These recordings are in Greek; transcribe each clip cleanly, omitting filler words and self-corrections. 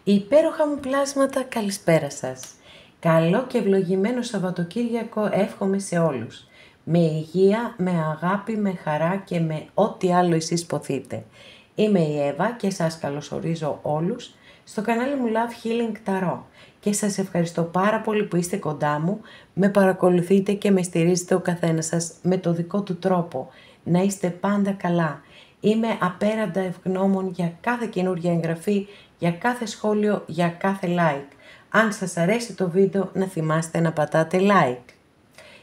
Υπέροχα μου πλάσματα, καλησπέρα σας. Καλό και ευλογημένο Σαββατοκύριακο εύχομαι σε όλους. Με υγεία, με αγάπη, με χαρά και με ό,τι άλλο εσείς ποθείτε. Είμαι η Εύα και σας καλωσορίζω όλους στο κανάλι μου Love Healing Tarot και σας ευχαριστώ πάρα πολύ που είστε κοντά μου, με παρακολουθείτε και με στηρίζετε ο καθένας σας με το δικό του τρόπο. Να είστε πάντα καλά. Είμαι απέραντα ευγνώμων για κάθε καινούργια εγγραφή, για κάθε σχόλιο, για κάθε like. Αν σας αρέσει το βίντεο, να θυμάστε να πατάτε like.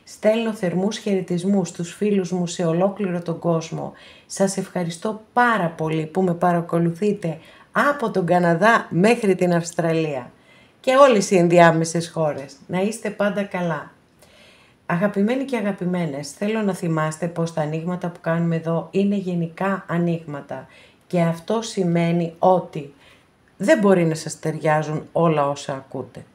Στέλνω θερμούς χαιρετισμούς στους φίλους μου σε ολόκληρο τον κόσμο. Σας ευχαριστώ πάρα πολύ που με παρακολουθείτε από τον Καναδά μέχρι την Αυστραλία και όλες οι ενδιάμεσες χώρες. Να είστε πάντα καλά. Αγαπημένοι και αγαπημένες, θέλω να θυμάστε πως τα ανοίγματα που κάνουμε εδώ είναι γενικά ανοίγματα και αυτό σημαίνει ότι δεν μπορεί να σας ταιριάζουν όλα όσα ακούτε.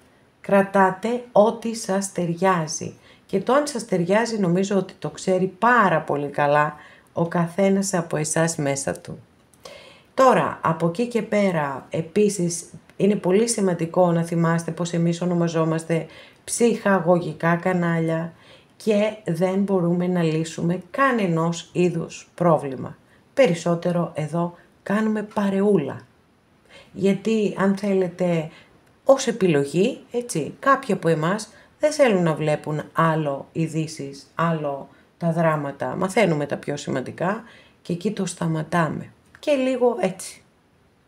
Κρατάτε ό,τι σας ταιριάζει και το αν σας ταιριάζει νομίζω ότι το ξέρει πάρα πολύ καλά ο καθένας από εσάς μέσα του. Τώρα, από εκεί και πέρα, επίσης, είναι πολύ σημαντικό να θυμάστε πως εμείς ονομαζόμαστε ψυχαγωγικά κανάλια και δεν μπορούμε να λύσουμε κανενός είδους πρόβλημα. Περισσότερο εδώ κάνουμε παρεούλα. Γιατί αν θέλετε ως επιλογή, έτσι, κάποιοι από εμάς δεν θέλουν να βλέπουν άλλο ειδήσεις, άλλο τα δράματα. Μαθαίνουμε τα πιο σημαντικά και εκεί το σταματάμε. Και λίγο έτσι.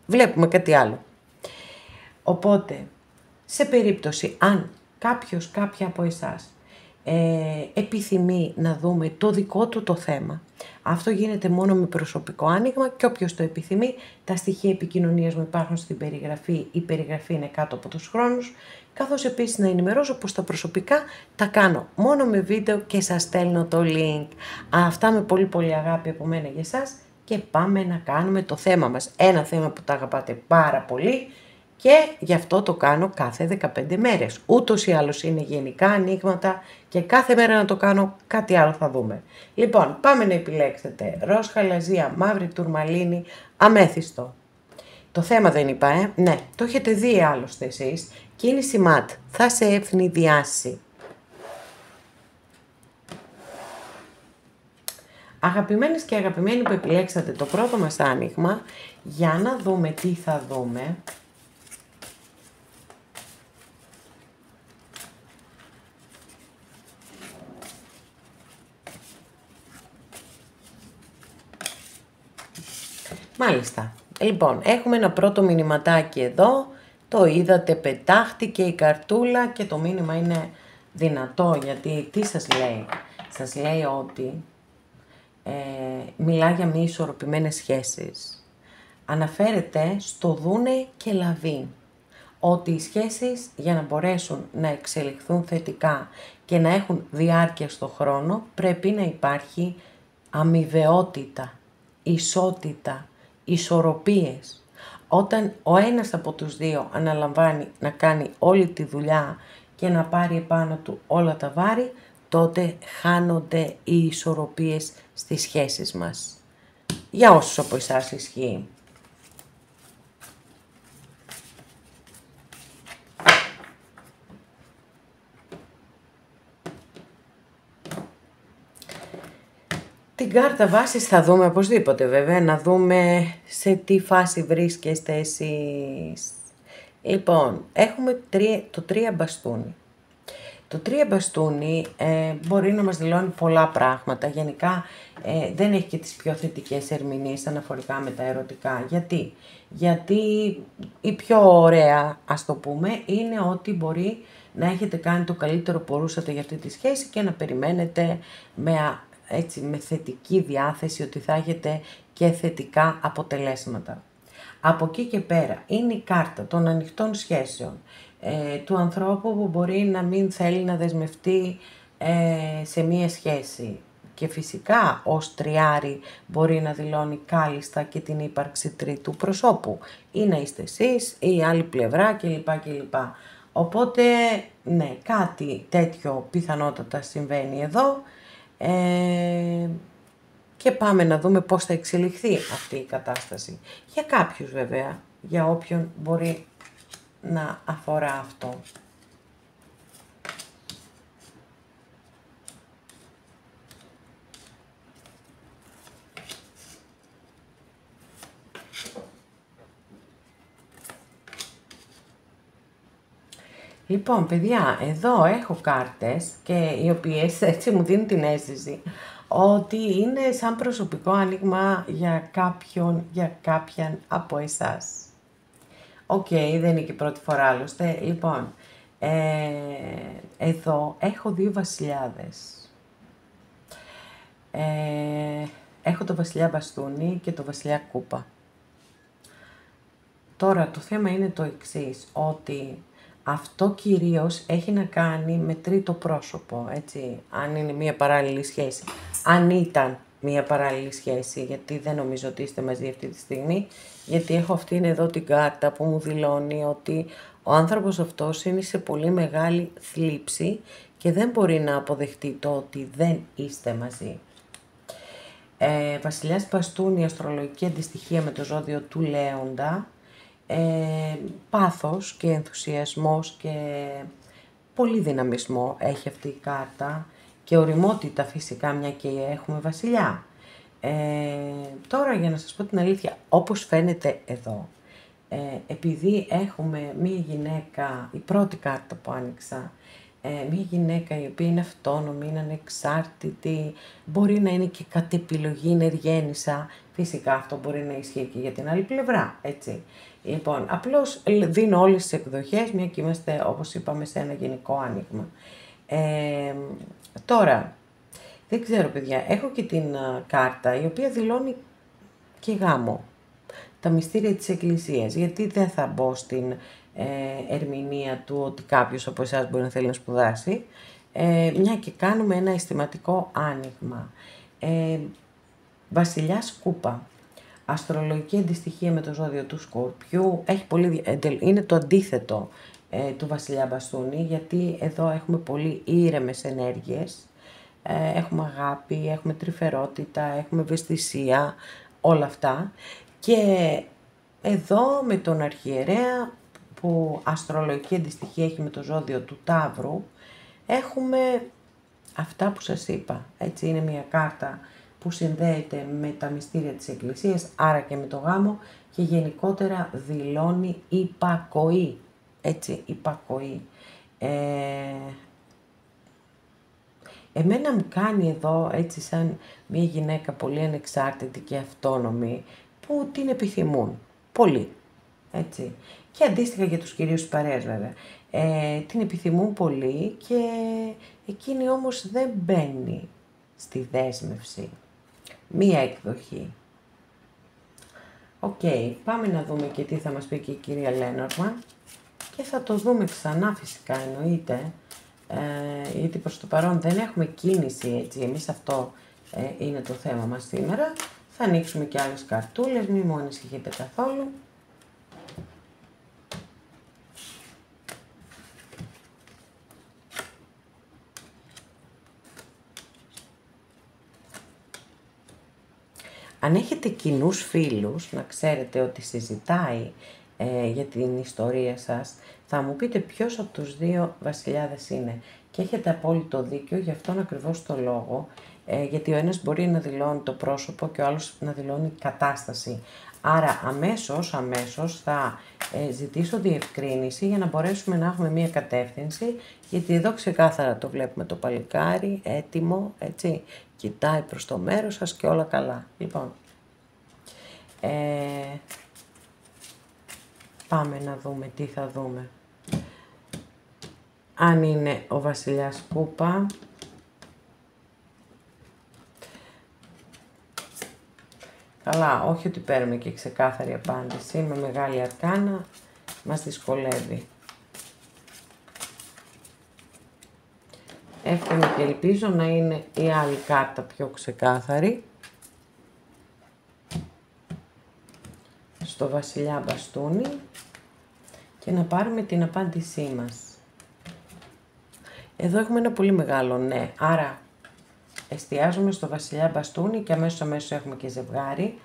Βλέπουμε κάτι άλλο. Οπότε, σε περίπτωση αν κάποια από εσάς επιθυμεί να δούμε το δικό του το θέμα, αυτό γίνεται μόνο με προσωπικό άνοιγμα και όποιος το επιθυμεί, τα στοιχεία επικοινωνίας μου υπάρχουν στην περιγραφή, η περιγραφή είναι κάτω από τους χρόνους, καθώς επίσης να ενημερώσω πως τα προσωπικά τα κάνω μόνο με βίντεο και σας στέλνω το link. Αυτά με πολύ πολύ αγάπη από μένα για εσάς και πάμε να κάνουμε το θέμα μας. Ένα θέμα που τα αγαπάτε πάρα πολύ και γι' αυτό το κάνω κάθε 15 μέρες. Ούτως ή άλλως είναι γενικά ανοίγματα και κάθε μέρα να το κάνω κάτι άλλο θα δούμε. Λοιπόν, πάμε να επιλέξετε ροζ χαλαζία, μαύρη τουρμαλίνη, αμέθιστο. Το θέμα δεν είπα, ναι, το έχετε δει άλλωστε εσείς. Κίνηση ματ, θα σε ευνηδιάσει. Αγαπημένες και αγαπημένοι που επιλέξατε το πρώτο μας άνοιγμα, για να δούμε τι θα δούμε. Μάλιστα. Λοιπόν, έχουμε ένα πρώτο μηνυματάκι εδώ. Το είδατε, πετάχτηκε η καρτούλα και το μήνυμα είναι δυνατό, γιατί τι σας λέει. Σας λέει ότι μιλά για μη ισορροπημένες σχέσεις. Αναφέρεται στο δούνε και λαβή. Ότι οι σχέσεις για να μπορέσουν να εξελιχθούν θετικά και να έχουν διάρκεια στο χρόνο πρέπει να υπάρχει αμοιβαιότητα, ισότητα, ισορροπίες. Όταν ο ένας από τους δύο αναλαμβάνει να κάνει όλη τη δουλειά και να πάρει επάνω του όλα τα βάρη, τότε χάνονται οι ισορροπίες στις σχέσεις μας. Για όσους από εσάς ισχύει. Την κάρτα βάσης θα δούμε οπωσδήποτε βέβαια, να δούμε σε τι φάση βρίσκεστε εσείς. Λοιπόν, έχουμε το 3 μπαστούνι. Το 3 μπαστούνι μπορεί να μας δηλώνει πολλά πράγματα. Γενικά δεν έχει και τις πιο θετικές ερμηνείες αναφορικά με τα ερωτικά. Γιατί? Γιατί η πιο ωραία, ας το πούμε, είναι ότι μπορεί να έχετε κάνει το καλύτερο που μπορούσατε για αυτή τη σχέση και να περιμένετε με θετική διάθεση ότι θα έχετε και θετικά αποτελέσματα. Από εκεί και πέρα είναι η κάρτα των ανοιχτών σχέσεων, του ανθρώπου που μπορεί να μην θέλει να δεσμευτεί σε μία σχέση και φυσικά ως τριάρι μπορεί να δηλώνει κάλλιστα και την ύπαρξη τρίτου προσώπου ή να είστε εσείς ή η άλλη πλευρά κλπ. Οπότε ναι, κάτι τέτοιο πιθανότατα συμβαίνει εδώ. Και πάμε να δούμε πώς θα εξελιχθεί αυτή η κατάσταση. Για κάποιους βέβαια, για όποιον μπορεί να αφορά αυτό. Λοιπόν, παιδιά, εδώ έχω κάρτες και οι οποίες έτσι μου δίνουν την αίσθηση ότι είναι σαν προσωπικό άνοιγμα για κάποιον, για κάποιαν από εσάς. Οκ, δεν είναι και η πρώτη φορά άλλωστε. Λοιπόν, εδώ έχω δύο βασιλιάδες. Έχω το βασιλιά μπαστούνι και το βασιλιά κούπα. Τώρα το θέμα είναι το εξής, ότι αυτό κυρίως έχει να κάνει με τρίτο πρόσωπο, έτσι, αν είναι μία παράλληλη σχέση. Αν ήταν μία παράλληλη σχέση, γιατί δεν νομίζω ότι είστε μαζί αυτή τη στιγμή, γιατί έχω αυτήν εδώ την κάρτα που μου δηλώνει ότι ο άνθρωπος αυτός είναι σε πολύ μεγάλη θλίψη και δεν μπορεί να αποδεχτεί το ότι δεν είστε μαζί. Βασιλιάς μπαστούνι, αστρολογική αντιστοιχεία με το ζώδιο του Λέοντα, πάθος και ενθουσιασμός και πολύ δυναμισμό έχει αυτή η κάρτα και ωριμότητα φυσικά, μια και έχουμε βασιλιά. Τώρα για να σας πω την αλήθεια, όπως φαίνεται εδώ, επειδή έχουμε μία γυναίκα, η πρώτη κάρτα που άνοιξα, μία γυναίκα η οποία είναι αυτόνομη, είναι ανεξάρτητη, μπορεί να είναι και κατ' επιλογή ενεργένισσα, φυσικά αυτό μπορεί να ισχύει και για την άλλη πλευρά, έτσι. Λοιπόν, απλώς δίνω όλες τις εκδοχές, μια και είμαστε, όπως είπαμε, σε ένα γενικό άνοιγμα. Τώρα, δεν ξέρω παιδιά, έχω και την κάρτα η οποία δηλώνει και γάμο. Τα μυστήρια της Εκκλησίας, γιατί δεν θα μπω στην ερμηνεία του ότι κάποιος από εσάς μπορεί να θέλει να σπουδάσει, μια και κάνουμε ένα αισθηματικό άνοιγμα. Βασιλιάς κούπα, αστρολογική αντιστοιχεία με το ζώδιο του Σκορπιού, είναι το αντίθετο του βασιλιά μπαστούνι, γιατί εδώ έχουμε πολύ ήρεμες ενέργειες, έχουμε αγάπη, έχουμε τρυφερότητα, έχουμε ευαισθησία, όλα αυτά. Και εδώ με τον αρχιερέα που αστρολογική αντιστοιχεία έχει με το ζώδιο του Ταύρου, έχουμε αυτά που σας είπα. Έτσι είναι μια κάρτα που συνδέεται με τα μυστήρια της Εκκλησίας, άρα και με το γάμο και γενικότερα δηλώνει υπακοή. Έτσι, υπακοή. Εμένα μου κάνει εδώ έτσι σαν μια γυναίκα πολύ ανεξάρτητη και αυτόνομη που την επιθυμούν πολύ, έτσι. Και αντίστοιχα για τους κυρίους της παρέας βέβαια. Την επιθυμούν πολύ και εκείνη όμως δεν μπαίνει στη δέσμευση. Μία εκδοχή. Οκ, πάμε να δούμε και τι θα μας πει και η κυρία Λένορμαν και θα το δούμε ξανά φυσικά εννοείται. Γιατί προς το παρόν δεν έχουμε κίνηση, έτσι, εμείς αυτό είναι το θέμα μας σήμερα. Θα ανοίξουμε και άλλες καρτούλες, μη μου ανησυχείτε καθόλου. Αν έχετε κοινούς φίλους, να ξέρετε ότι συζητάει για την ιστορία σας, θα μου πείτε ποιος από τους δύο βασιλιάδες είναι. Και έχετε απόλυτο δίκιο, γι' αυτόν ακριβώς το λόγο, γιατί ο ένας μπορεί να δηλώνει το πρόσωπο και ο άλλος να δηλώνει κατάσταση. Άρα αμέσως θα ζητήσω διευκρίνηση για να μπορέσουμε να έχουμε μία κατεύθυνση, γιατί εδώ ξεκάθαρα το βλέπουμε το παλικάρι, έτοιμο, έτσι, κοιτάει προς το μέρος σας και όλα καλά. Λοιπόν, πάμε να δούμε τι θα δούμε. Αν είναι ο βασιλιάς κούπα, καλά, όχι ότι παίρνουμε και ξεκάθαρη απάντηση, με μεγάλη αρκάνα μας δυσκολεύει. Εύχομαι και ελπίζω να είναι η άλλη κάρτα πιο ξεκάθαρη. Στο βασιλιά μπαστούνι και να πάρουμε την απάντησή μας. Εδώ έχουμε ένα πολύ μεγάλο ναι, άρα εστιάζουμε στο βασιλιά μπαστούνι και αμέσως έχουμε και ζευγάρι,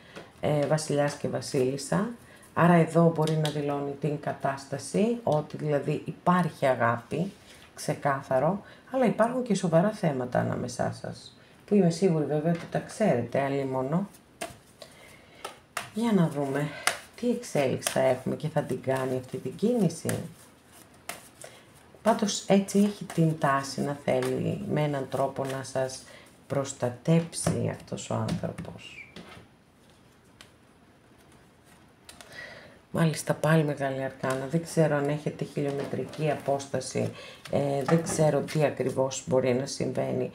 βασιλιάς και βασίλισσα. Άρα εδώ μπορεί να δηλώνει την κατάσταση, ότι δηλαδή υπάρχει αγάπη, ξεκάθαρο, αλλά υπάρχουν και σοβαρά θέματα ανάμεσά σας, που είμαι σίγουρη βέβαια ότι τα ξέρετε, αλλήμωνο. Για να δούμε τι εξέλιξη θα έχουμε και θα την κάνει αυτή την κίνηση. Πάντως έτσι έχει την τάση να θέλει με έναν τρόπο να σας προστατέψει αυτός ο άνθρωπος. Μάλιστα πάλι μεγάλη αρκάνα, δεν ξέρω αν έχετε χιλιομετρική απόσταση, δεν ξέρω τι ακριβώς μπορεί να συμβαίνει.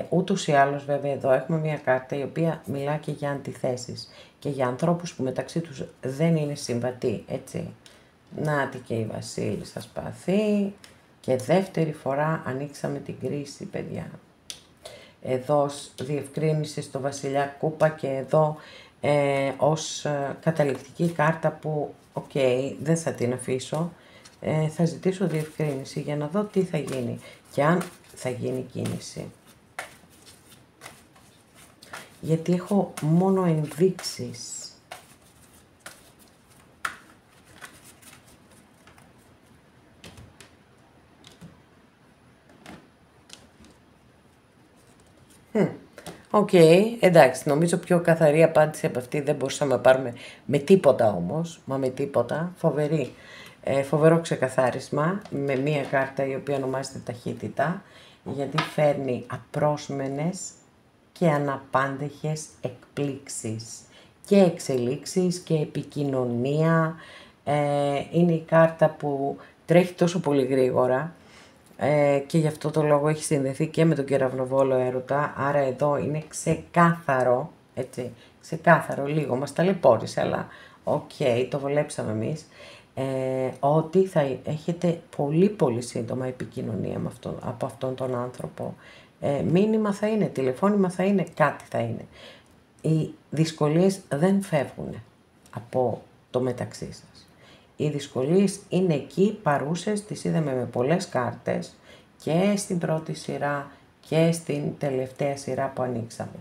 Ούτως ή άλλως βέβαια εδώ έχουμε μια κάρτα η οποία μιλά και για αντιθέσεις και για ανθρώπους που μεταξύ τους δεν είναι συμβατοί, έτσι. Νάτι και η Βασίλισσα σπαθί και δεύτερη φορά ανοίξαμε την κρίση, παιδιά. Εδώ διευκρίνηση στο Βασιλιά Κούπα και εδώ ως καταληκτική κάρτα που, δεν θα την αφήσω, θα ζητήσω διευκρίνηση για να δω τι θα γίνει και αν θα γίνει κίνηση. Γιατί έχω μόνο ενδείξεις. Εντάξει, νομίζω πιο καθαρή απάντηση από αυτή δεν μπορούσαμε να πάρουμε με τίποτα όμως, με τίποτα, φοβερό ξεκαθάρισμα, με μία κάρτα η οποία ονομάζεται ταχύτητα, γιατί φέρνει απρόσμενες και αναπάντεχες εκπλήξεις και εξελίξεις και επικοινωνία, είναι η κάρτα που τρέχει τόσο πολύ γρήγορα, και γι' αυτό το λόγο έχει συνδεθεί και με τον κεραυνοβόλο έρωτα, άρα εδώ είναι ξεκάθαρο, έτσι, ξεκάθαρο, λίγο μας ταλαιπώρησε, αλλά το βολέψαμε εμείς, ότι θα έχετε πολύ σύντομα επικοινωνία από αυτόν τον άνθρωπο. Μήνυμα θα είναι, τηλεφώνημα θα είναι, κάτι θα είναι. Οι δυσκολίες δεν φεύγουν από το μεταξύ σας. Οι δυσκολίες είναι εκεί παρούσες, τις είδαμε με πολλές κάρτες και στην πρώτη σειρά και στην τελευταία σειρά που ανοίξαμε.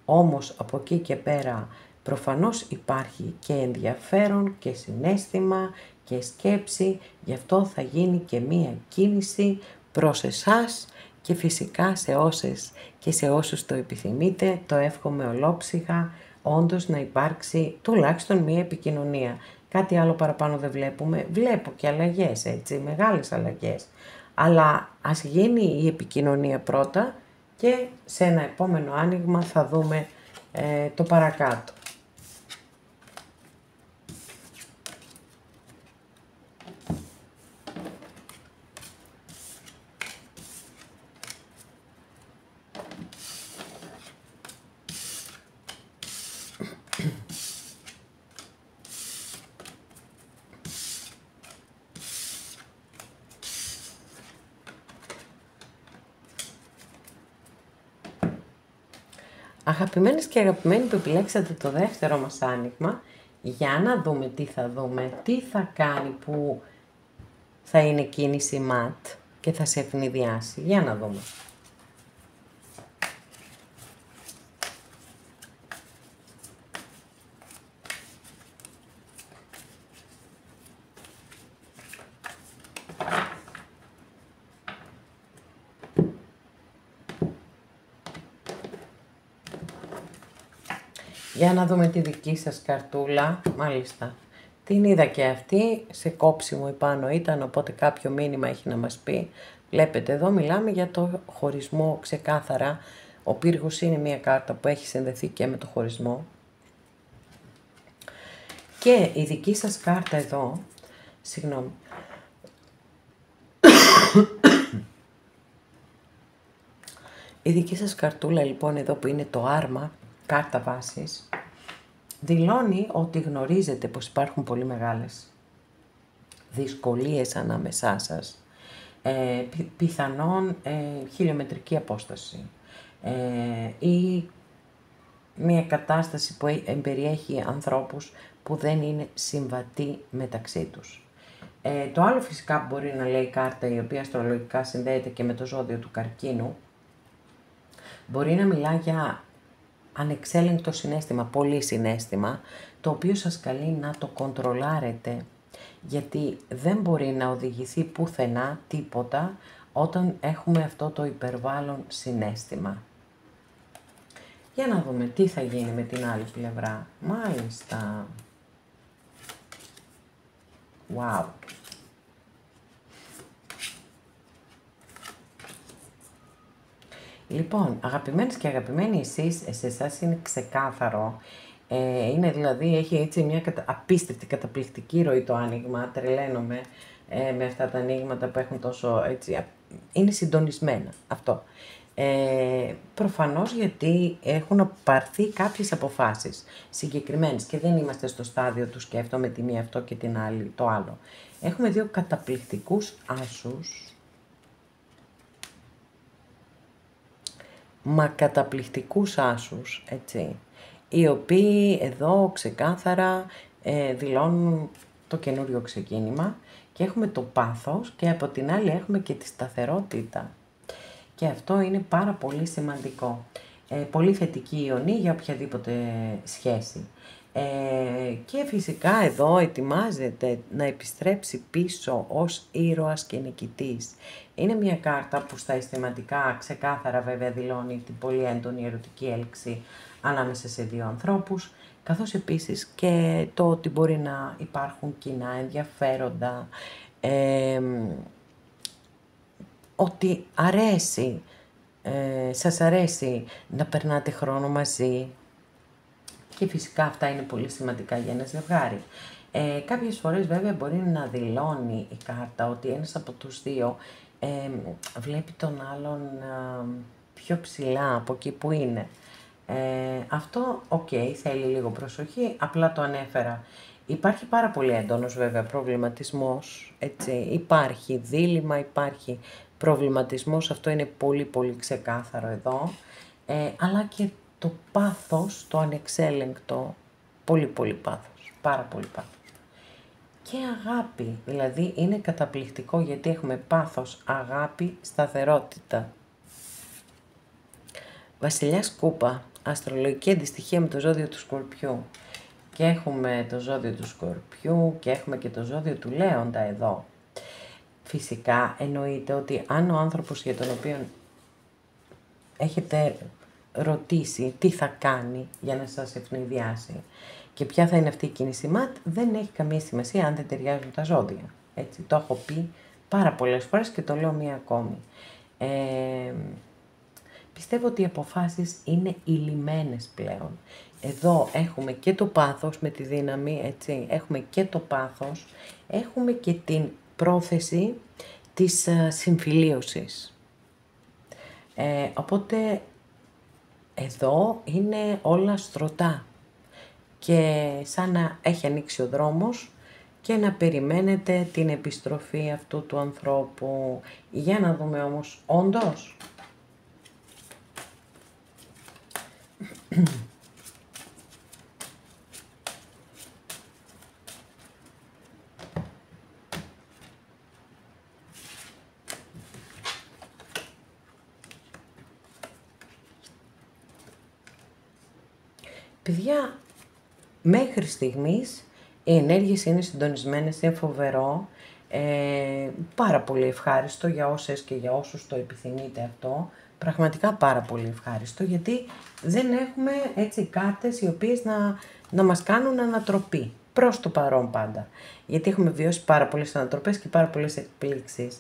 Όμως από εκεί και πέρα προφανώς υπάρχει και ενδιαφέρον και συναίσθημα και σκέψη, γι' αυτό θα γίνει και μία κίνηση προς εσάς και φυσικά σε όσες και σε όσους το επιθυμείτε, το εύχομαι ολόψυχα, όντως να υπάρξει τουλάχιστον μία επικοινωνία. Κάτι άλλο παραπάνω δεν βλέπουμε, βλέπω και αλλαγές, έτσι, μεγάλες αλλαγές. Αλλά ας γίνει η επικοινωνία πρώτα και σε ένα επόμενο άνοιγμα θα δούμε το παρακάτω. Αγαπημένες και αγαπημένοι που επιλέξατε το δεύτερο μας άνοιγμα, για να δούμε τι θα δούμε, τι θα κάνει που θα είναι κίνηση ματ και θα σε ευνηδιάσει. Για να δούμε. Για να δούμε τη δική σας καρτούλα, μάλιστα. Την είδα και αυτή, σε κόψιμο επάνω ήταν, οπότε κάποιο μήνυμα έχει να μας πει. Βλέπετε εδώ μιλάμε για το χωρισμό ξεκάθαρα. Ο πύργος είναι μια κάρτα που έχει συνδεθεί και με το χωρισμό. Και η δική σας κάρτα εδώ, συγγνώμη. Η δική σας καρτούλα λοιπόν εδώ που είναι το άρμα, κάρτα βάσης, δηλώνει ότι γνωρίζετε πως υπάρχουν πολύ μεγάλες δυσκολίες ανάμεσά σας, πιθανόν χιλιομετρική απόσταση ή μια κατάσταση που περιέχει ανθρώπους που δεν είναι συμβατοί μεταξύ τους. Το άλλο φυσικά που μπορεί να λέει η κάρτα, η οποία αστρολογικά συνδέεται και με το ζώδιο του Καρκίνου, μπορεί να μιλά για ανεξέλεγκτο συναίσθημα, πολύ συναίσθημα, το οποίο σας καλεί να το κοντρολάρετε, γιατί δεν μπορεί να οδηγηθεί πουθενά τίποτα όταν έχουμε αυτό το υπερβάλλον συναίσθημα. Για να δούμε τι θα γίνει με την άλλη πλευρά. Μάλιστα. Wow. Λοιπόν, αγαπημένες και αγαπημένοι εσείς, σε εσάς είναι ξεκάθαρο. Είναι δηλαδή, έχει έτσι μια απίστευτη, καταπληκτική ροή το άνοιγμα. Τρελαίνομαι με αυτά τα ανοίγματα που έχουν τόσο έτσι, είναι συντονισμένα αυτό. Προφανώς γιατί έχουν πάρθει κάποιες αποφάσεις συγκεκριμένες και δεν είμαστε στο στάδιο του σκέφτομαι τη μία αυτό και την άλλη το άλλο. Έχουμε δύο καταπληκτικούς άσους, μα καταπληκτικούς άσους, έτσι, οι οποίοι εδώ ξεκάθαρα δηλώνουν το καινούριο ξεκίνημα και έχουμε το πάθος και από την άλλη έχουμε και τη σταθερότητα. Και αυτό είναι πάρα πολύ σημαντικό. Πολύ θετική ιονή για οποιαδήποτε σχέση. Και φυσικά εδώ ετοιμάζεται να επιστρέψει πίσω ως ήρωας και νικητής. Είναι μια κάρτα που στα αισθηματικά ξεκάθαρα βέβαια δηλώνει την πολύ έντονη ερωτική έλξη ανάμεσα σε δύο ανθρώπους, καθώς επίσης και το ότι μπορεί να υπάρχουν κοινά ενδιαφέροντα, ότι αρέσει, σας αρέσει να περνάτε χρόνο μαζί και φυσικά αυτά είναι πολύ σημαντικά για ένα ζευγάρι. Κάποιες φορές βέβαια μπορεί να δηλώνει η κάρτα ότι ένας από τους δύο βλέπει τον άλλον πιο ψηλά από εκεί που είναι. Αυτό, θέλει λίγο προσοχή, απλά το ανέφερα. Υπάρχει πάρα πολύ έντονος βέβαια προβληματισμός, έτσι, υπάρχει δίλημμα, υπάρχει προβληματισμός, αυτό είναι πολύ πολύ ξεκάθαρο εδώ, αλλά και το πάθος, το ανεξέλεγκτο, πολύ πολύ πάθος, πάρα πολύ πάθος. Και αγάπη, δηλαδή είναι καταπληκτικό γιατί έχουμε πάθος, αγάπη, σταθερότητα. Βασιλιάς Κούπα, αστρολογική αντιστοιχεία με το ζώδιο του Σκορπιού. Και έχουμε το ζώδιο του Σκορπιού και έχουμε και το ζώδιο του Λέοντα εδώ. Φυσικά εννοείται ότι αν ο άνθρωπος για τον οποίο έχετε ρωτήσει τι θα κάνει για να σας ευνηδιάσει και ποια θα είναι αυτή η κίνηση ΜΑΤ, δεν έχει καμία σημασία αν δεν ταιριάζουν τα ζώδια. Έτσι, το έχω πει πάρα πολλές φορές και το λέω μία ακόμη. Πιστεύω ότι οι αποφάσεις είναι ηλυμένες πλέον. Εδώ έχουμε και το πάθος με τη δύναμη, έτσι, έχουμε και το πάθος, έχουμε και την πρόθεση της συμφιλίωσης. Οπότε εδώ είναι όλα στρωτά και σαν να έχει ανοίξει ο δρόμος και να περιμένετε την επιστροφή αυτού του ανθρώπου. Για να δούμε όμως όντως. Παιδιά, μέχρι στιγμής οι ενέργειες είναι συντονισμένες, είναι φοβερό, πάρα πολύ ευχάριστο για όσες και για όσους το επιθυμείτε αυτό, πραγματικά πάρα πολύ ευχάριστο, γιατί δεν έχουμε έτσι κάρτες οι οποίες να μας κάνουν ανατροπή, προς το παρόν πάντα, γιατί έχουμε βιώσει πάρα πολλές ανατροπές και πάρα πολλές εκπλήξεις.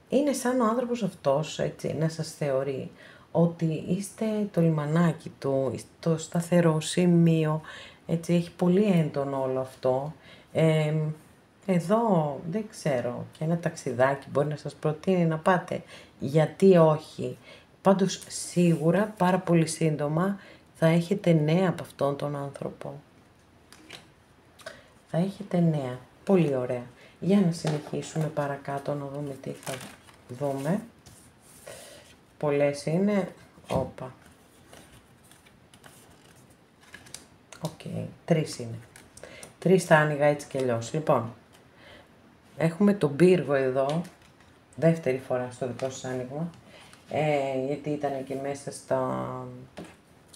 Είναι σαν ο άνθρωπος αυτός, έτσι, να σας θεωρεί ότι είστε το λιμανάκι του, είστε το σταθερό σημείο, έτσι, έχει πολύ έντονο όλο αυτό. Εδώ, δεν ξέρω, και ένα ταξιδάκι μπορεί να σας προτείνει να πάτε, γιατί όχι. Πάντως, σίγουρα, πάρα πολύ σύντομα, θα έχετε νέα από αυτόν τον άνθρωπο. Θα έχετε νέα. Πολύ ωραία. Για να συνεχίσουμε παρακάτω, να δούμε τι θα δούμε. Πολλές είναι. Όπα. Τρεις είναι. Τρεις θα άνοιγα έτσι και αλλιώς. Λοιπόν, έχουμε τον πύργο εδώ, δεύτερη φορά στο δικό σας άνοιγμα. γιατί ήταν και μέσα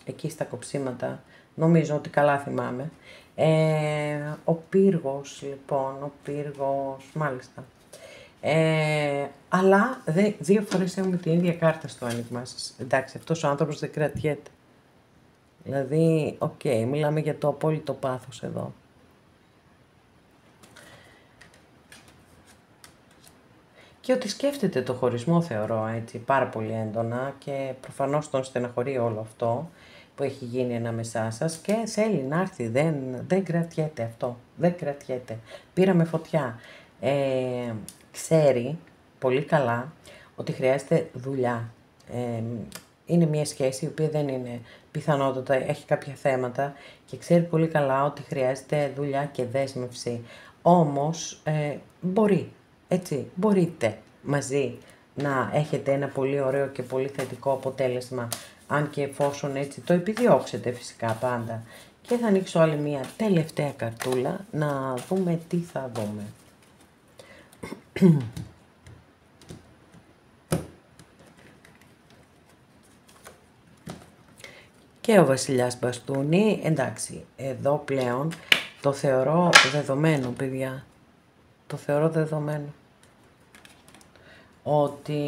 εκεί στα κοψίματα, νομίζω ότι καλά θυμάμαι. Ο πύργος, λοιπόν, ο πύργος, μάλιστα. Αλλά 2 φορές έχουμε την ίδια κάρτα στο άνοιγμά σας. Εντάξει, αυτός ο άνθρωπος δεν κρατιέται. Δηλαδή, μιλάμε για το απόλυτο πάθος εδώ. Και ότι σκέφτεται το χωρισμό, θεωρώ, έτσι, πάρα πολύ έντονα και προφανώς τον στεναχωρεί όλο αυτό που έχει γίνει ανάμεσά σας και θέλει να έρθει, δεν κρατιέται αυτό, δεν κρατιέται. Πήραμε φωτιά. Ξέρει πολύ καλά ότι χρειάζεται δουλειά. Είναι μια σχέση η οποία δεν είναι πιθανότατα, έχει κάποια θέματα και ξέρει πολύ καλά ότι χρειάζεται δουλειά και δέσμευση. Όμως μπορεί, έτσι, μπορείτε μαζί να έχετε ένα πολύ ωραίο και πολύ θετικό αποτέλεσμα, αν και εφόσον έτσι το επιδιώξετε φυσικά πάντα. Και θα ανοίξω άλλη μια τελευταία καρτούλα να δούμε τι θα δούμε. Και ο βασιλιάς μπαστούνι, εντάξει, εδώ πλέον το θεωρώ δεδομένο, παιδιά. Το θεωρώ δεδομένο. Ότι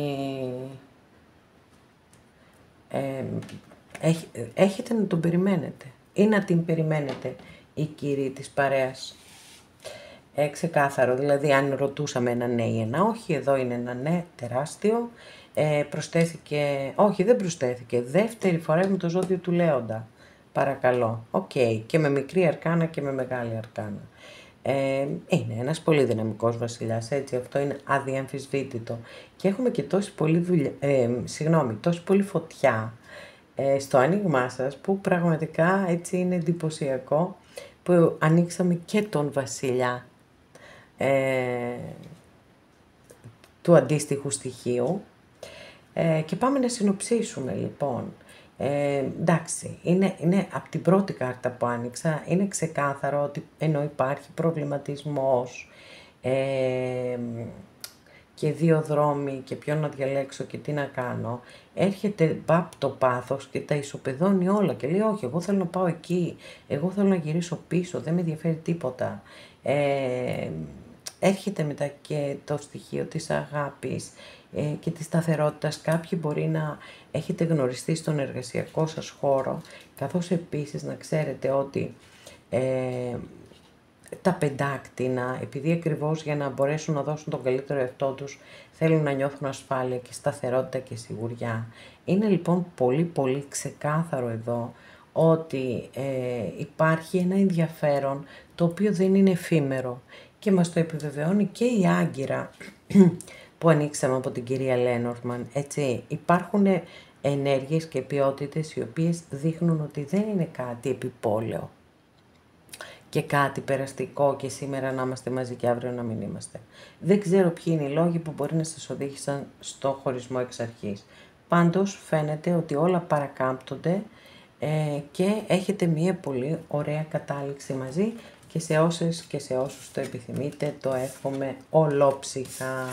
έχετε να τον περιμένετε ή να την περιμένετε οι κύριοι της παρέας. Ξεκάθαρο, δηλαδή αν ρωτούσαμε ένα ναι ή ένα όχι, εδώ είναι ένα ναι τεράστιο. Προσθέθηκε, όχι δεν προσθέθηκε, δεύτερη φορά με το ζώδιο του Λέοντα, παρακαλώ. Και με μικρή αρκάνα και με μεγάλη αρκάνα. Είναι ένας πολύ δυναμικός βασιλιάς, έτσι, αυτό είναι αδιαμφισβήτητο. Και έχουμε και τόση πολλή φωτιά στο άνοιγμά σας, που πραγματικά έτσι είναι εντυπωσιακό, που ανοίξαμε και τον βασιλιά του αντίστοιχου στοιχείου. Και πάμε να συνοψίσουμε, λοιπόν. Εντάξει, είναι από την πρώτη κάρτα που άνοιξα, είναι ξεκάθαρο ότι ενώ υπάρχει προβληματισμός και 2 δρόμοι και ποιον να διαλέξω και τι να κάνω, έρχεται το πάθος και τα ισοπεδώνει όλα και λέει όχι, εγώ θέλω να πάω εκεί, εγώ θέλω να γυρίσω πίσω, δεν με ενδιαφέρει τίποτα. Έρχεται μετά και το στοιχείο της αγάπης και της σταθερότητας. Κάποιοι μπορεί να έχετε γνωριστεί στον εργασιακό σας χώρο, καθώς επίσης να ξέρετε ότι τα πεντάκτηνα, επειδή ακριβώς για να μπορέσουν να δώσουν τον καλύτερο εαυτό τους, θέλουν να νιώθουν ασφάλεια και σταθερότητα και σιγουριά. Είναι λοιπόν πολύ πολύ ξεκάθαρο εδώ ότι υπάρχει ένα ενδιαφέρον το οποίο δεν είναι εφήμερο και μας το επιβεβαιώνει και η Άγκυρα που ανοίξαμε από την κυρία Λένορμαν, έτσι. Υπάρχουν ενέργειες και ποιότητες οι οποίες δείχνουν ότι δεν είναι κάτι επιπόλαιο και κάτι περαστικό και σήμερα να είμαστε μαζί και αύριο να μην είμαστε. Δεν ξέρω ποιοι είναι οι λόγοι που μπορεί να σας οδήγησαν στο χωρισμό εξ αρχής. Πάντως φαίνεται ότι όλα παρακάμπτονται και έχετε μία πολύ ωραία κατάληξη μαζί και σε όσες και σε όσους το επιθυμείτε το εύχομαι ολόψυχα.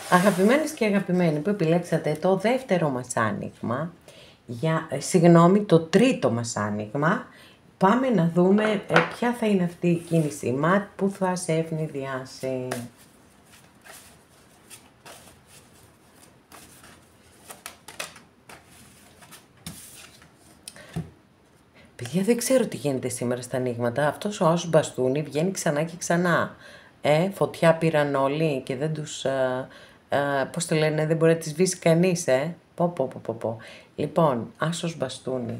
Αγαπημένες και αγαπημένοι που επιλέξατε το δεύτερο μας άνοιγμα, το τρίτο μας άνοιγμα, πάμε να δούμε ποια θα είναι αυτή η κίνηση ΜΑΤ που θα σε ευνηδιάσει. Παιδιά, δεν ξέρω τι γίνεται σήμερα στα ανοίγματα. Αυτός ο άσος μπαστούνι βγαίνει ξανά και ξανά. Φωτιά πήραν όλοι και δεν τους... πώς το λένε, δεν μπορεί να τη σβήσει κανείς, Πω. Λοιπόν, άσος μπαστούνι.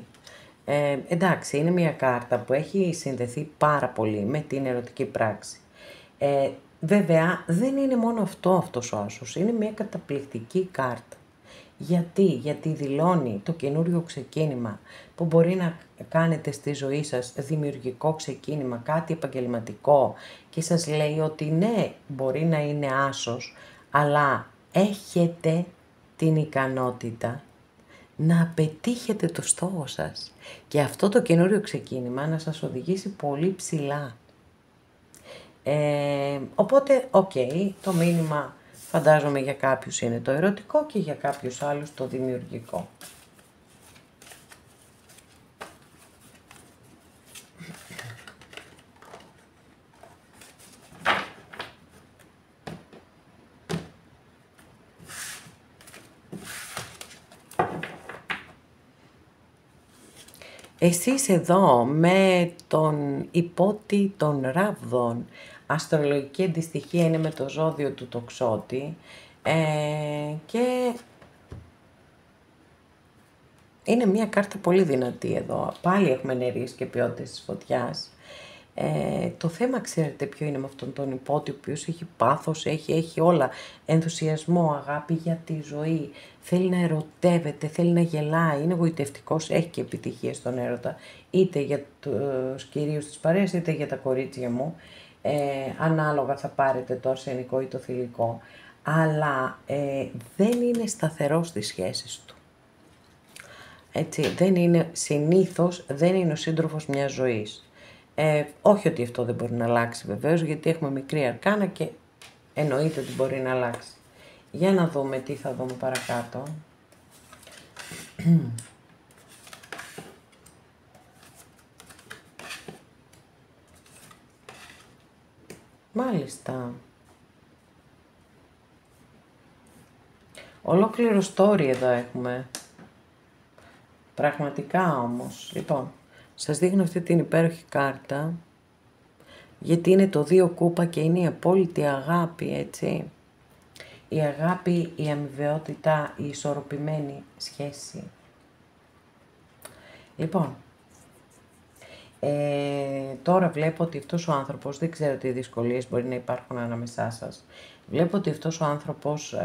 Εντάξει, είναι μια κάρτα που έχει συνδεθεί πάρα πολύ με την ερωτική πράξη. Βέβαια, δεν είναι μόνο αυτός ο άσος, είναι μια καταπληκτική κάρτα. Γιατί δηλώνει το καινούριο ξεκίνημα που μπορεί να κάνετε στη ζωή σας, δημιουργικό ξεκίνημα, κάτι επαγγελματικό, και σας λέει ότι ναι, μπορεί να είναι άσος, αλλά έχετε την ικανότητα να πετύχετε το στόχο σας και αυτό το καινούριο ξεκίνημα να σας οδηγήσει πολύ ψηλά. Οπότε, το μήνυμα φαντάζομαι για κάποιους είναι το ερωτικό και για κάποιους άλλους το δημιουργικό. Εσείς εδώ με τον υπότη των ράβδων, αστρολογική αντιστοιχεία είναι με το ζώδιο του τοξότη, και είναι μια κάρτα πολύ δυνατή εδώ. Πάλι έχουμε ενέργειες και ποιότητες της φωτιάς. Το θέμα, ξέρετε ποιο είναι με αυτόν τον υπότη, ο οποίος έχει πάθος, έχει όλα, ενθουσιασμό, αγάπη για τη ζωή, θέλει να ερωτεύεται, θέλει να γελάει, είναι γοητευτικός, έχει και επιτυχία στον έρωτα, είτε για τους κυρίους της παρέας, είτε για τα κορίτσια μου, ανάλογα θα πάρετε το αρσενικό ή το θηλυκό, αλλά δεν είναι σταθερός στις σχέσεις του. Έτσι, συνήθως δεν είναι ο σύντροφος μιας ζωής. Όχι ότι αυτό δεν μπορεί να αλλάξει βεβαίως, γιατί έχουμε μικρή αρκάνα και εννοείται ότι μπορεί να αλλάξει. Για να δούμε τι θα δούμε παρακάτω. Μάλιστα. Ολόκληρο story εδώ έχουμε. Πραγματικά όμως. Λοιπόν, σας δείχνω αυτή την υπέροχη κάρτα, γιατί είναι το 2 κούπα και είναι η απόλυτη αγάπη, έτσι. Η αγάπη, η αμοιβαιότητα, η ισορροπημένη σχέση. Λοιπόν, τώρα βλέπω ότι αυτός ο άνθρωπος, δεν ξέρω τι δυσκολίες μπορεί να υπάρχουν ανάμεσά σας, βλέπω ότι αυτός ο άνθρωπος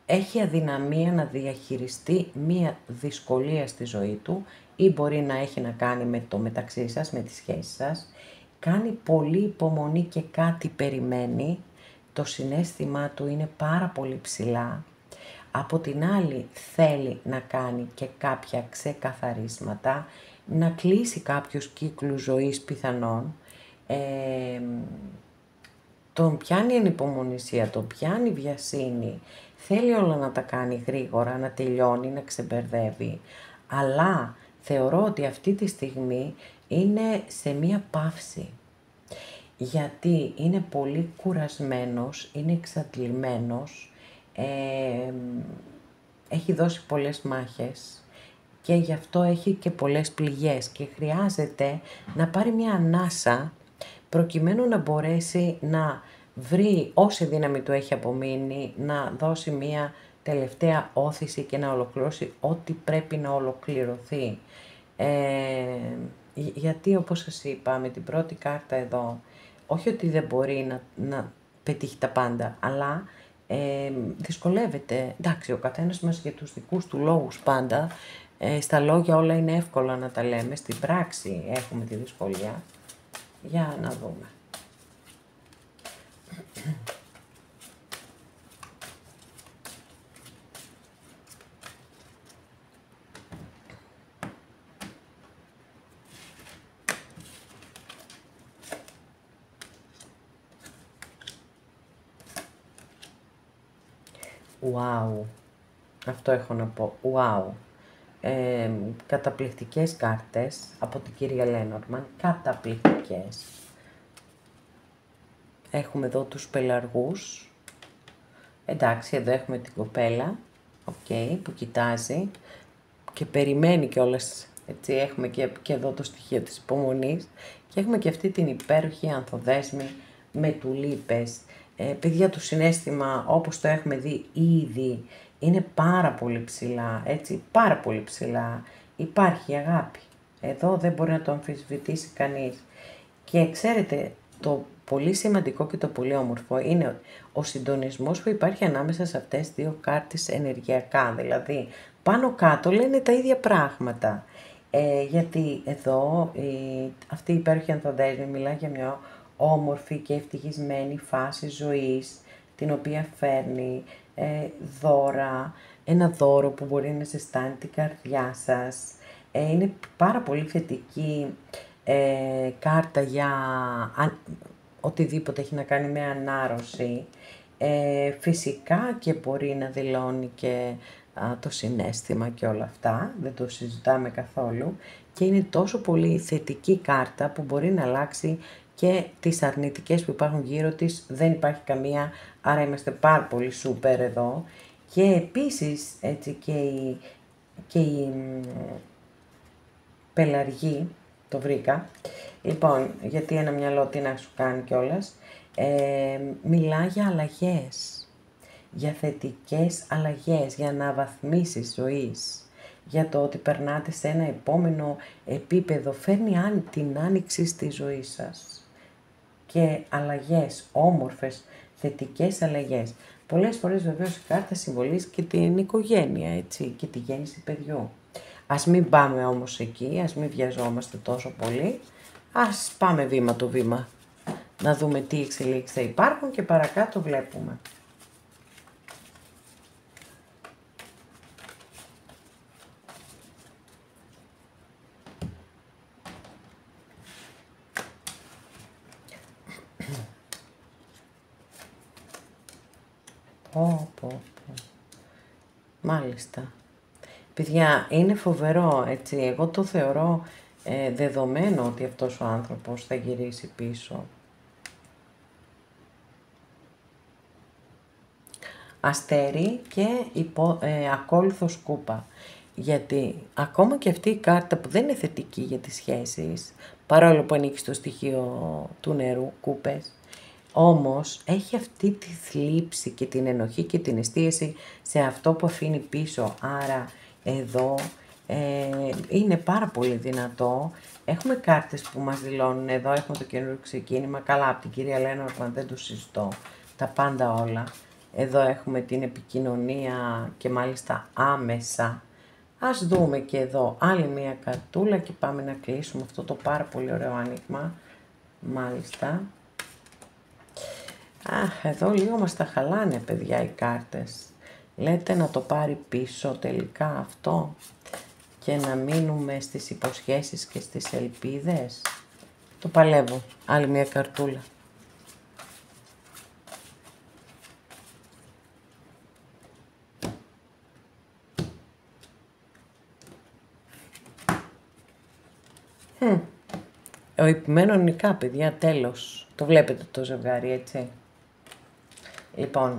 έχει αδυναμία να διαχειριστεί μία δυσκολία στη ζωή του, ή μπορεί να έχει να κάνει με το μεταξύ σας, με τη σχέση σας. Κάνει πολύ υπομονή και κάτι περιμένει. Το συναίσθημά του είναι πάρα πολύ ψηλά. Από την άλλη θέλει να κάνει και κάποια ξεκαθαρίσματα, να κλείσει κάποιους κύκλους ζωής πιθανόν. Τον πιάνει ανυπομονησία, τον πιάνει βιασύνη, θέλει όλα να τα κάνει γρήγορα, να τελειώνει, να ξεμπερδεύει, αλλά θεωρώ ότι αυτή τη στιγμή είναι σε μία παύση, γιατί είναι πολύ κουρασμένος, είναι εξαντλημένος, έχει δώσει πολλές μάχες και γι' αυτό έχει και πολλές πληγές και χρειάζεται να πάρει μία ανάσα προκειμένου να μπορέσει να βρει όση δύναμη του έχει απομείνει, να δώσει μία τελευταία όθηση και να ολοκληρώσει ό,τι πρέπει να ολοκληρωθεί. Γιατί όπως σας είπα με την πρώτη κάρτα εδώ, όχι ότι δεν μπορεί να πετύχει τα πάντα, αλλά δυσκολεύεται. Εντάξει, ο καθένας μας για τους δικούς του λόγους πάντα, στα λόγια όλα είναι εύκολα να τα λέμε, στην πράξη έχουμε τη δυσκολία. Για να δούμε. Wow. Αυτό έχω να πω. Wow. Καταπληκτικές κάρτες από την κυρία Λένορμαν. Καταπληκτικές. Έχουμε εδώ τους πελαργούς. Εντάξει, εδώ έχουμε την κοπέλα. Που κοιτάζει και περιμένει κιόλας. Έτσι, έχουμε και εδώ το στοιχείο της υπομονής. Και έχουμε και αυτή την υπέροχη ανθοδέσμη με τουλίπες. Παιδιά, το συναίσθημα, όπως το έχουμε δει ήδη, είναι πάρα πολύ ψηλά, έτσι, πάρα πολύ ψηλά. Υπάρχει αγάπη. Εδώ δεν μπορεί να το αμφισβητήσει κανείς. Και ξέρετε, το πολύ σημαντικό και το πολύ όμορφο είναι ο συντονισμός που υπάρχει ανάμεσα σε αυτές τις δύο κάρτες ενεργειακά. Δηλαδή, πάνω κάτω λένε τα ίδια πράγματα. Γιατί εδώ αυτή η υπέροχη ανθοδέσμη μιλάει για μια όμορφη και ευτυχισμένη φάση ζωής, την οποία φέρνει δώρα, ένα δώρο που μπορεί να ζεστάνει την καρδιά σας. Είναι πάρα πολύ θετική κάρτα για οτιδήποτε έχει να κάνει με ανάρρωση. Φυσικά και μπορεί να δηλώνει και το συναίσθημα και όλα αυτά, δεν το συζητάμε καθόλου, και είναι τόσο πολύ θετική κάρτα που μπορεί να αλλάξει και τις αρνητικές που υπάρχουν γύρω της, δεν υπάρχει καμία, άρα είμαστε πάρα πολύ σούπερ εδώ. Και επίσης έτσι και η πελαργή, το βρήκα, λοιπόν, γιατί ένα μυαλό τι να σου κάνει κιόλας, μιλά για αλλαγές, για θετικές αλλαγές, για αναβαθμίσεις ζωής, για το ότι περνάτε σε ένα επόμενο επίπεδο, φέρνει την άνοιξη στη ζωή σας και αλλαγές, όμορφες, θετικές αλλαγές. Πολλές φορές βεβαίως η κάρτα συμβολίζει και την οικογένεια, έτσι, και τη γέννηση παιδιού. Ας μην πάμε όμως εκεί, ας μην βιαζόμαστε τόσο πολύ, ας πάμε βήμα το βήμα, να δούμε τι εξελίξεις θα υπάρχουν και παρακάτω βλέπουμε. Μάλιστα. Παιδιά, είναι φοβερό, έτσι, εγώ το θεωρώ δεδομένο ότι αυτός ο άνθρωπος θα γυρίσει πίσω. Αστέρι και ακόλουθος κούπα. Γιατί ακόμα και αυτή η κάρτα που δεν είναι θετική για τις σχέσεις, παρόλο που ανήκει στο στοιχείο του νερού, κούπες, όμως έχει αυτή τη θλίψη και την ενοχή και την εστίαση σε αυτό που αφήνει πίσω. Άρα εδώ είναι πάρα πολύ δυνατό. Έχουμε κάρτες που μας δηλώνουν, εδώ έχουμε το καινούριο ξεκίνημα, καλά από την κυρία Λένορμαν δεν το συζητώ, τα πάντα όλα. Εδώ έχουμε την επικοινωνία και μάλιστα άμεσα. Ας δούμε και εδώ άλλη μία καρτούλα και πάμε να κλείσουμε αυτό το πάρα πολύ ωραίο άνοιγμα. Μάλιστα. Αχ, εδώ λίγο μας τα χαλάνε, παιδιά, οι κάρτες. Λέτε να το πάρει πίσω τελικά αυτό και να μείνουμε στις υποσχέσεις και στις ελπίδες. Το παλεύω. Άλλη μία καρτούλα. Ο υπημένων νικά, παιδιά, τέλος. Το βλέπετε το ζευγάρι, έτσι. Λοιπόν,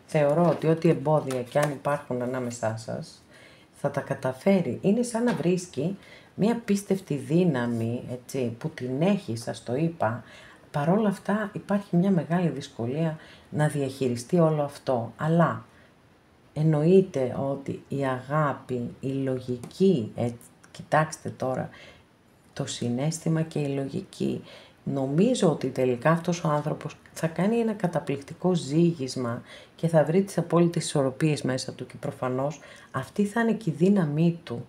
θεωρώ ότι ό,τι εμπόδια και αν υπάρχουν ανάμεσά σας, θα τα καταφέρει. Είναι σαν να βρίσκει μία πίστευτη δύναμη, έτσι, που την έχει, σας το είπα. Παρόλα αυτά υπάρχει μια μεγάλη δυσκολία να διαχειριστεί όλο αυτό. Αλλά εννοείται ότι η αγάπη, η λογική, κοιτάξτε τώρα, το συναίσθημα και η λογική. Νομίζω ότι τελικά αυτός ο άνθρωπος θα κάνει ένα καταπληκτικό ζύγισμα και θα βρει τις απόλυτες ισορροπίες μέσα του και προφανώς αυτή θα είναι και η δύναμή του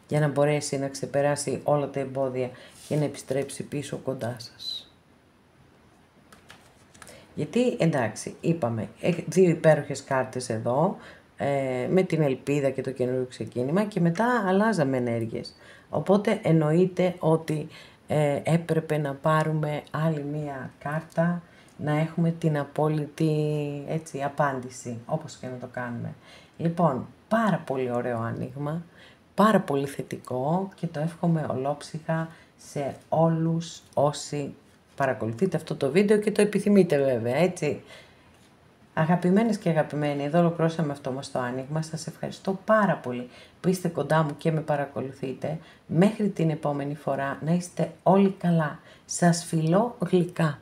για να μπορέσει να ξεπεράσει όλα τα εμπόδια και να επιστρέψει πίσω κοντά σας. Γιατί εντάξει, είπαμε, δύο υπέροχες κάρτες εδώ, με την ελπίδα και το καινούριο ξεκίνημα και μετά αλλάζαμε ενέργειες. Οπότε εννοείται ότι έπρεπε να πάρουμε άλλη μία κάρτα, να έχουμε την απόλυτη, έτσι, απάντηση, όπως και να το κάνουμε. Λοιπόν, πάρα πολύ ωραίο άνοιγμα, πάρα πολύ θετικό και το εύχομαι ολόψυχα σε όλους όσοι παρακολουθείτε αυτό το βίντεο και το επιθυμείτε βέβαια, έτσι. Αγαπημένες και αγαπημένοι, εδώ ολοκληρώσαμε αυτό μας το άνοιγμα. Σας ευχαριστώ πάρα πολύ που είστε κοντά μου και με παρακολουθείτε. Μέχρι την επόμενη φορά να είστε όλοι καλά. Σας φιλώ γλυκά.